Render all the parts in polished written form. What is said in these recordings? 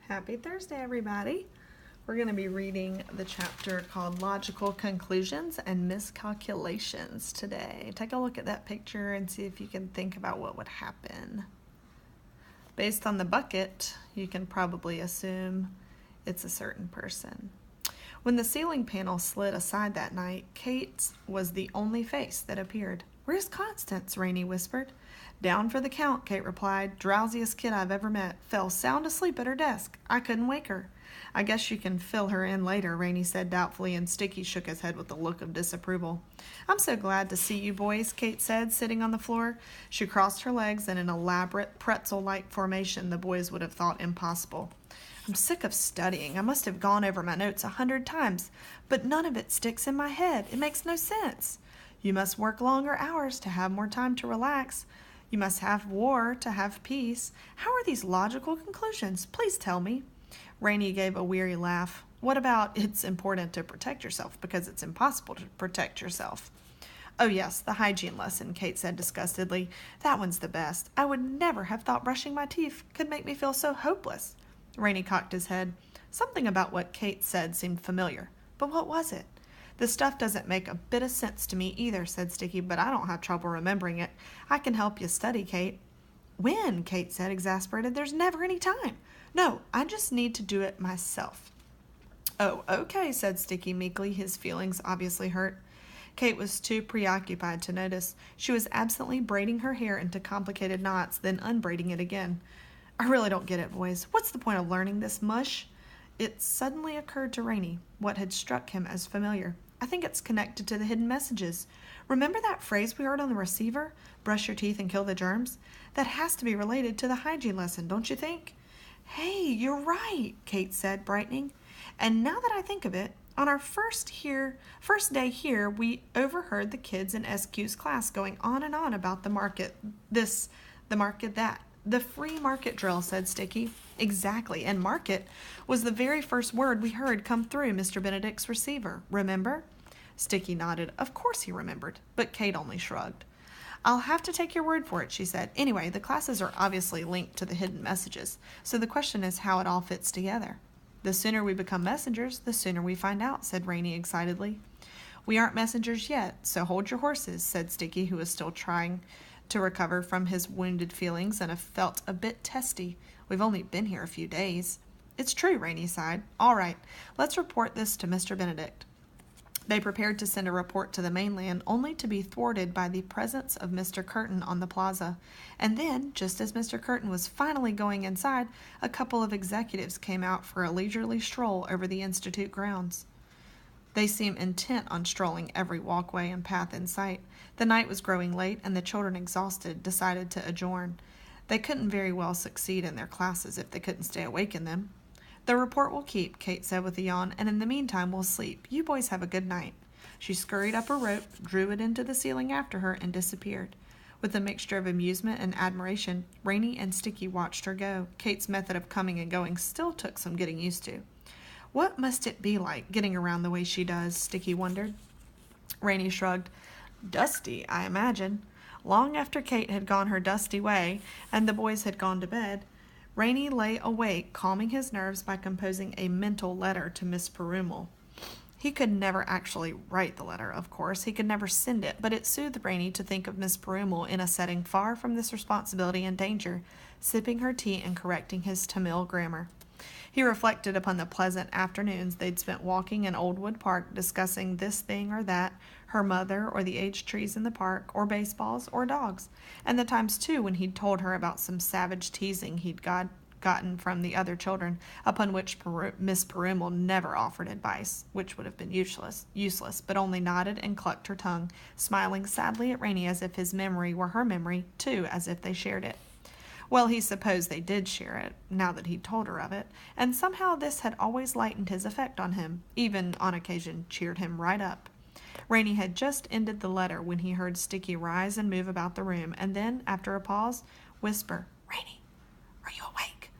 Happy Thursday, everybody. We're going to be reading the chapter called Logical Conclusions and Miscalculations today. Take a look at that picture and see if you can think about what would happen. Based on the bucket, you can probably assume it's a certain person. When the ceiling panel slid aside that night, Kate's was the only face that appeared. "Where's Constance?" Rainey whispered. "Down for the count," Kate replied. "Drowsiest kid I've ever met. Fell sound asleep at her desk. I couldn't wake her." "I guess you can fill her in later," Rainey said doubtfully, and Sticky shook his head with a look of disapproval. "I'm so glad to see you boys," Kate said, sitting on the floor. She crossed her legs in an elaborate pretzel-like formation the boys would have thought impossible. "I'm sick of studying. I must have gone over my notes 100 times, but none of it sticks in my head. It makes no sense." "You must work longer hours to have more time to relax. You must have war to have peace. How are these logical conclusions? Please tell me." Rainey gave a weary laugh. "What about it's important to protect yourself because it's impossible to protect yourself?" "Oh yes, the hygiene lesson," Kate said disgustedly. "That one's the best. I would never have thought brushing my teeth could make me feel so hopeless." Rainey cocked his head. Something about what Kate said seemed familiar. But what was it? "The stuff doesn't make a bit of sense to me either," said Sticky, "but I don't have trouble remembering it. I can help you study, Kate." "When?" Kate said, exasperated. "There's never any time." "No, I just need to do it myself." "Oh, okay," said Sticky meekly, his feelings obviously hurt. Kate was too preoccupied to notice. She was absently braiding her hair into complicated knots, then unbraiding it again. "I really don't get it, boys. What's the point of learning this mush?" It suddenly occurred to Rainey what had struck him as familiar. "I think it's connected to the hidden messages. Remember that phrase we heard on the receiver? Brush your teeth and kill the germs? That has to be related to the hygiene lesson, don't you think?" "Hey, you're right," Kate said, brightening. "And now that I think of it, on our first day here, we overheard the kids in SQ's class going on and on about the market this, the market that. The free market drill," said Sticky. "Exactly, and market was the very first word we heard come through Mr. Benedict's receiver. Remember?" Sticky nodded. Of course he remembered, but Kate only shrugged. "I'll have to take your word for it," she said. "Anyway, the classes are obviously linked to the hidden messages, so the question is how it all fits together." "The sooner we become messengers, the sooner we find out," said Rainey excitedly. "We aren't messengers yet, so hold your horses," said Sticky, who was still trying to recover from his wounded feelings and felt a bit testy. "We've only been here a few days." "It's true," Rainey sighed. "All right, let's report this to Mr. Benedict." They prepared to send a report to the mainland, only to be thwarted by the presence of Mr. Curtin on the plaza. And then, just as Mr. Curtin was finally going inside, a couple of executives came out for a leisurely stroll over the Institute grounds. They seemed intent on strolling every walkway and path in sight. The night was growing late, and the children, exhausted, decided to adjourn. They couldn't very well succeed in their classes if they couldn't stay awake in them. "The report will keep," Kate said with a yawn, "and in the meantime we'll sleep. You boys have a good night." She scurried up a rope, drew it into the ceiling after her, and disappeared. With a mixture of amusement and admiration, Rainey and Sticky watched her go. Kate's method of coming and going still took some getting used to. "What must it be like, getting around the way she does?" Sticky wondered. Rainey shrugged. "Dusty, I imagine." Long after Kate had gone her dusty way, and the boys had gone to bed, Rainey lay awake, calming his nerves by composing a mental letter to Miss Perumal. He could never actually write the letter, of course. He could never send it, but it soothed Rainey to think of Miss Perumal in a setting far from this responsibility and danger, sipping her tea and correcting his Tamil grammar. He reflected upon the pleasant afternoons they'd spent walking in Oldwood Park, discussing this thing or that, her mother or the aged trees in the park, or baseballs or dogs, and the times, too, when he'd told her about some savage teasing he'd gotten from the other children, upon which Miss Perumal never offered advice, which would have been useless, but only nodded and clucked her tongue, smiling sadly at Rainey as if his memory were her memory, too, as if they shared it. Well, he supposed they did share it, now that he'd told her of it, and somehow this had always lightened his effect on him, even on occasion cheered him right up. Rainey had just ended the letter when he heard Sticky rise and move about the room, and then, after a pause, whisper, "Rainey, are you awake?"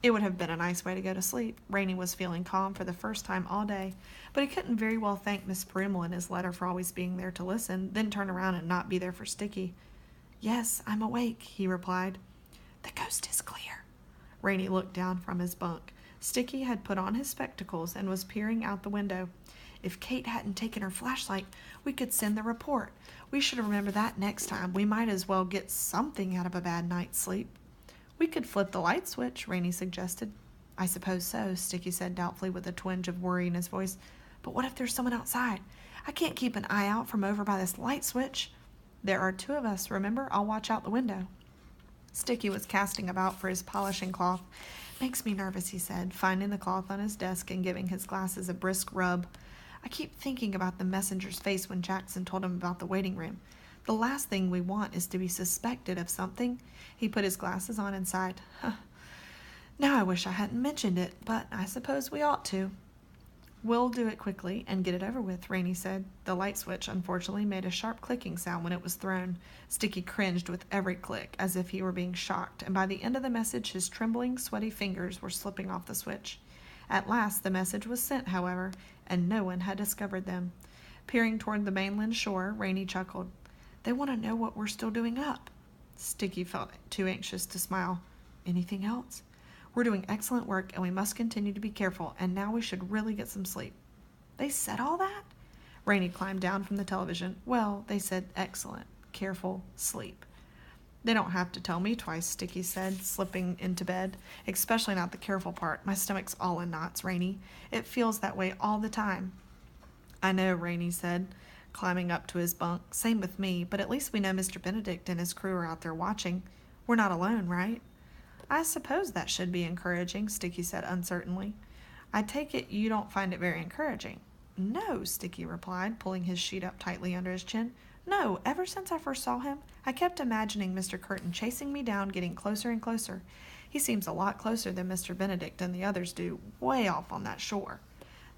It would have been a nice way to go to sleep. Rainey was feeling calm for the first time all day, but he couldn't very well thank Miss Perumal in his letter for always being there to listen, then turn around and not be there for Sticky. "Yes, I'm awake," he replied. "The coast is clear." Rainey looked down from his bunk. Sticky had put on his spectacles and was peering out the window. If Kate hadn't taken her flashlight, we could send the report. We should remember that next time. We might as well get something out of a bad night's sleep. We could flip the light switch, Rainey suggested. I suppose so, Sticky said doubtfully with a twinge of worry in his voice. But what if there's someone outside? I can't keep an eye out from over by this light switch. There are 2 of us, remember? I'll watch out the window. Sticky was casting about for his polishing cloth. Makes me nervous, he said, finding the cloth on his desk and giving his glasses a brisk rub. I keep thinking about the messenger's face when Jackson told him about the waiting room. The last thing we want is to be suspected of something. He put his glasses on and sighed. Now I wish I hadn't mentioned it, but I suppose we ought to. We'll do it quickly and get it over with, Rainey said. The light switch, unfortunately, made a sharp clicking sound when it was thrown. Sticky cringed with every click, as if he were being shocked, and by the end of the message his trembling, sweaty fingers were slipping off the switch. At last the message was sent, however, and no one had discovered them. Peering toward the mainland shore, Rainey chuckled. They want to know what we're still doing up. Sticky felt too anxious to smile. Anything else? We're doing excellent work, and we must continue to be careful, and now we should really get some sleep. They said all that? Rainey climbed down from the television. Well, they said excellent, careful, sleep. They don't have to tell me twice, Sticky said, slipping into bed. Especially not the careful part. My stomach's all in knots, Rainey. It feels that way all the time. I know, Rainey said, climbing up to his bunk. Same with me, but at least we know Mr. Benedict and his crew are out there watching. We're not alone, right? I suppose that should be encouraging, Sticky said uncertainly. I take it you don't find it very encouraging. No, Sticky replied, pulling his sheet up tightly under his chin. No, ever since I first saw him, I kept imagining Mr. Curtin chasing me down, getting closer and closer. He seems a lot closer than Mr. Benedict and the others do, way off on that shore.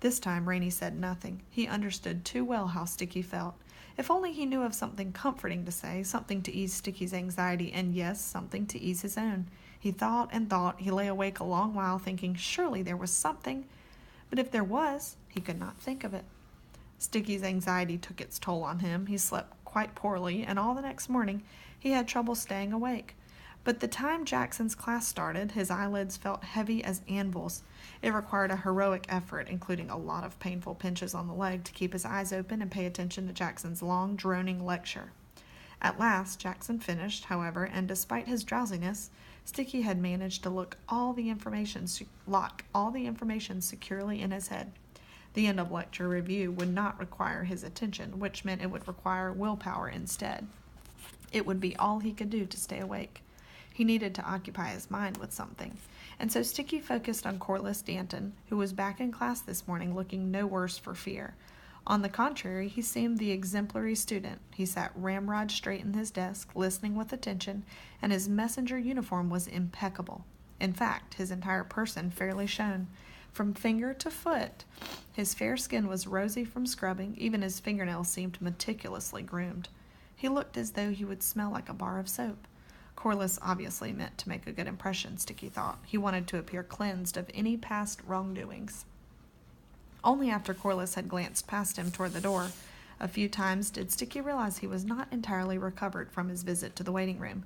This time Rainey said nothing. He understood too well how Sticky felt. If only he knew of something comforting to say, something to ease Sticky's anxiety, and yes, something to ease his own. He thought and thought. He lay awake a long while thinking surely there was something. But if there was, he could not think of it. Sticky's anxiety took its toll on him. He slept quite poorly, and all the next morning he had trouble staying awake. But the time Jackson's class started, his eyelids felt heavy as anvils. It required a heroic effort, including a lot of painful pinches on the leg, to keep his eyes open and pay attention to Jackson's long, droning lecture. At last, Jackson finished, however, and despite his drowsiness, Sticky had managed to lock all the information securely in his head. The end of lecture review would not require his attention, which meant it would require willpower instead. It would be all he could do to stay awake. He needed to occupy his mind with something, and so Sticky focused on Corliss Danton, who was back in class this morning looking no worse for fear. On the contrary, he seemed the exemplary student. He sat ramrod straight in his desk, listening with attention, and his messenger uniform was impeccable. In fact, his entire person fairly shone. From finger to foot, his fair skin was rosy from scrubbing. Even his fingernails seemed meticulously groomed. He looked as though he would smell like a bar of soap. Corliss obviously meant to make a good impression, Sticky thought. He wanted to appear cleansed of any past wrongdoings. Only after Corliss had glanced past him toward the door a few times did Sticky realize he was not entirely recovered from his visit to the waiting room.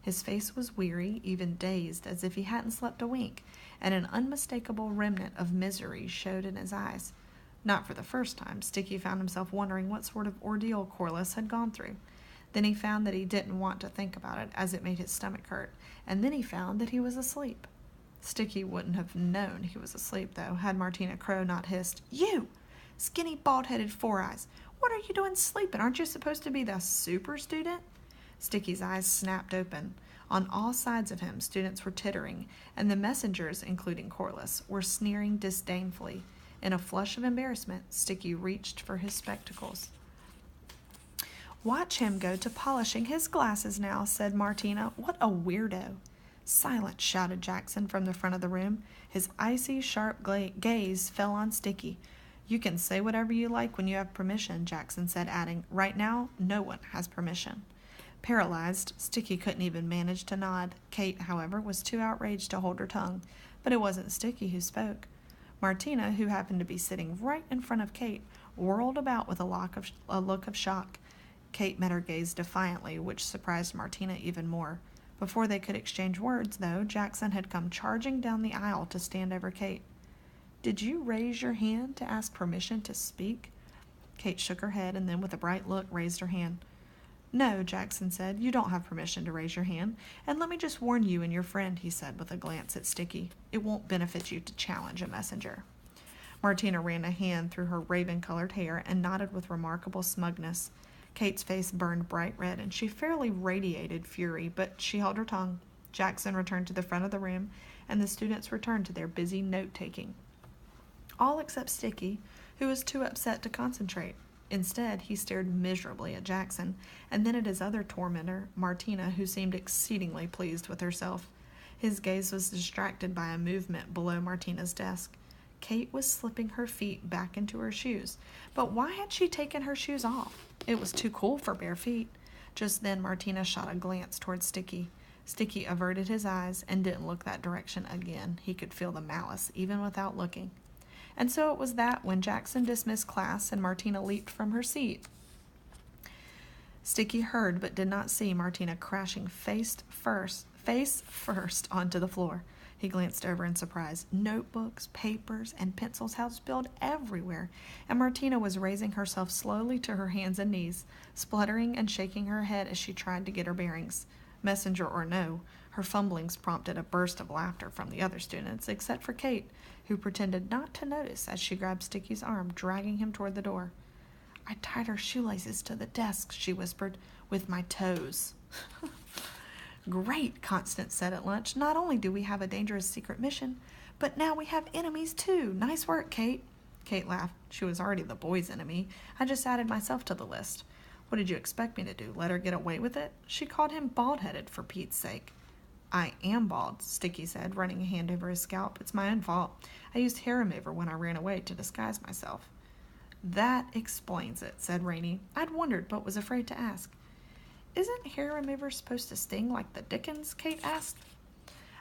His face was weary, even dazed, as if he hadn't slept a wink, and an unmistakable remnant of misery showed in his eyes. Not for the first time, Sticky found himself wondering what sort of ordeal Corliss had gone through. Then he found that he didn't want to think about it, as it made his stomach hurt, and then he found that he was asleep. Sticky wouldn't have known he was asleep, though, had Martina Crow not hissed, "You! Skinny, bald-headed Four-Eyes! What are you doing sleeping? Aren't you supposed to be the super student?" Sticky's eyes snapped open. On all sides of him, students were tittering, and the messengers, including Corliss, were sneering disdainfully. In a flush of embarrassment, Sticky reached for his spectacles. "Watch him go to polishing his glasses now," said Martina. "What a weirdo." "Silence," shouted Jackson from the front of the room. His icy, sharp gaze fell on Sticky. "You can say whatever you like when you have permission," Jackson said, adding, "Right now, no one has permission." Paralyzed, Sticky couldn't even manage to nod. Kate, however, was too outraged to hold her tongue. But it wasn't Sticky who spoke. Martina, who happened to be sitting right in front of Kate, whirled about with a look of shock. Kate met her gaze defiantly, which surprised Martina even more. Before they could exchange words, though, Jackson had come charging down the aisle to stand over Kate. "Did you raise your hand to ask permission to speak?" Kate shook her head and then, with a bright look, raised her hand. "No," Jackson said, "you don't have permission to raise your hand. And let me just warn you and your friend," he said with a glance at Sticky, "it won't benefit you to challenge a messenger." Martina ran a hand through her raven-colored hair and nodded with remarkable smugness. Kate's face burned bright red, and she fairly radiated fury, but she held her tongue. Jackson returned to the front of the room, and the students returned to their busy note-taking. All except Sticky, who was too upset to concentrate. Instead, he stared miserably at Jackson, and then at his other tormentor, Martina, who seemed exceedingly pleased with herself. His gaze was distracted by a movement below Martina's desk. Kate was slipping her feet back into her shoes. But why had she taken her shoes off? It was too cool for bare feet. Just then, Martina shot a glance toward Sticky. Sticky averted his eyes and didn't look that direction again. He could feel the malice, even without looking. And so it was that when Jackson dismissed class and Martina leaped from her seat, Sticky heard but did not see Martina crashing face first onto the floor. He glanced over in surprise. Notebooks, papers, and pencils had spilled everywhere, and Martina was raising herself slowly to her hands and knees, spluttering and shaking her head as she tried to get her bearings. Messenger or no, her fumblings prompted a burst of laughter from the other students, except for Kate, who pretended not to notice as she grabbed Sticky's arm, dragging him toward the door. "I tied her shoelaces to the desk," she whispered, "with my toes." "Great," Constance said at lunch. "Not only do we have a dangerous secret mission, but now we have enemies too. Nice work, Kate." Kate laughed. She was already the boys' enemy. I just added myself to the list. "What did you expect me to do, let her get away with it?" She called him bald-headed, for Pete's sake. "I am bald," Sticky said, running a hand over his scalp. "It's my own fault. I used hair remover when I ran away to disguise myself." "That explains it," said Rainey. "I'd wondered, but was afraid to ask." "Isn't hair remover supposed to sting like the dickens?" Kate asked.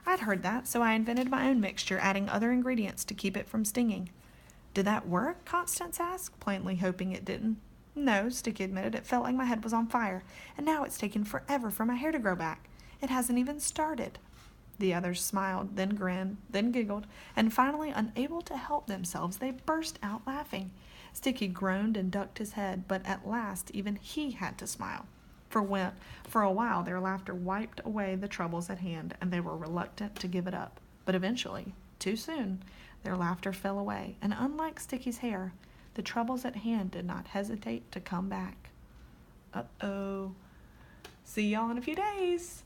"I'd heard that, so I invented my own mixture, adding other ingredients to keep it from stinging." "Did that work?" Constance asked, plainly hoping it didn't. "No," Sticky admitted. "It felt like my head was on fire, and now it's taken forever for my hair to grow back. It hasn't even started." The others smiled, then grinned, then giggled, and finally, unable to help themselves, they burst out laughing. Sticky groaned and ducked his head, but at last even he had to smile. For a while, their laughter wiped away the troubles at hand, and they were reluctant to give it up. But eventually, too soon, their laughter fell away, and unlike Sticky's hair, the troubles at hand did not hesitate to come back. Uh-oh. See y'all in a few days.